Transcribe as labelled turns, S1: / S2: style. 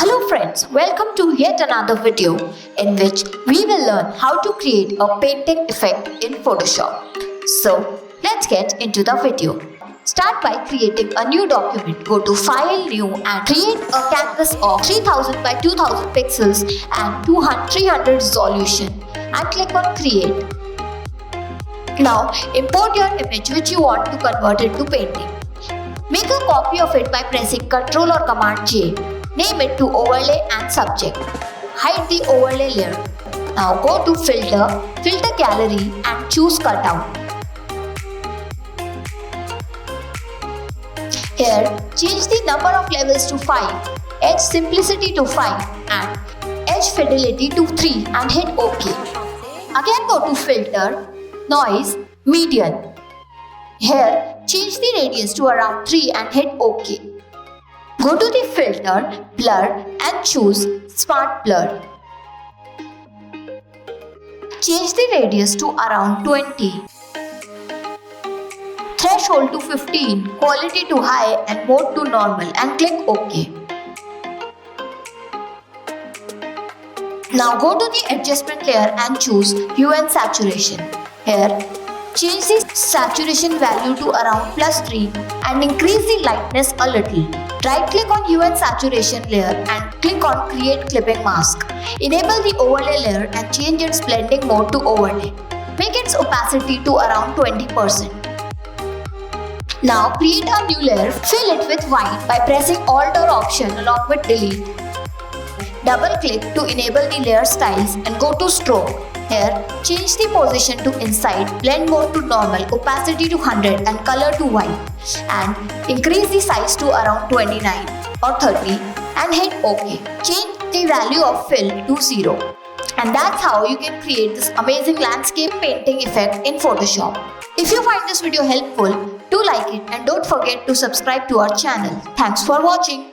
S1: Hello friends, welcome to yet another video in which we will learn how to create a painting effect in Photoshop. So let's get into the video. Start by creating a new document. Go to File, New and create a canvas of 3000 by 2000 pixels and 300 resolution and click on Create. Now import your image which you want to convert into painting. Make a copy of it by pressing Ctrl or Command J. Name it to Overlay and Subject. Hide the overlay layer. Now go to Filter, Filter Gallery and choose Cutout. Here, change the number of levels to 5, Edge Simplicity to 5 and Edge Fidelity to 3 and hit OK. Again go to Filter, Noise, Median. Here, change the radius to around 3 and hit OK. Go to the filter, blur and choose Smart Blur. Change the radius to around 20. Threshold to 15, quality to high and mode to normal and click OK. Now go to the adjustment layer and choose Hue and Saturation. Here, change the saturation value to around +3 and increase the lightness a little. Right click on Hue and Saturation layer and click on Create Clipping Mask. Enable the overlay layer and change its blending mode to overlay. Make its opacity to around 20%. Now create a new layer, fill it with white by pressing Alt or Option along with Delete. Double click to enable the layer styles and go to Stroke. Here, change the position to inside, blend mode to normal, opacity to 100 and color to white and increase the size to around 29 or 30 and hit OK. Change the value of fill to 0. And that's how you can create this amazing landscape painting effect in Photoshop. If you find this video helpful, do like it and don't forget to subscribe to our channel. Thanks for watching.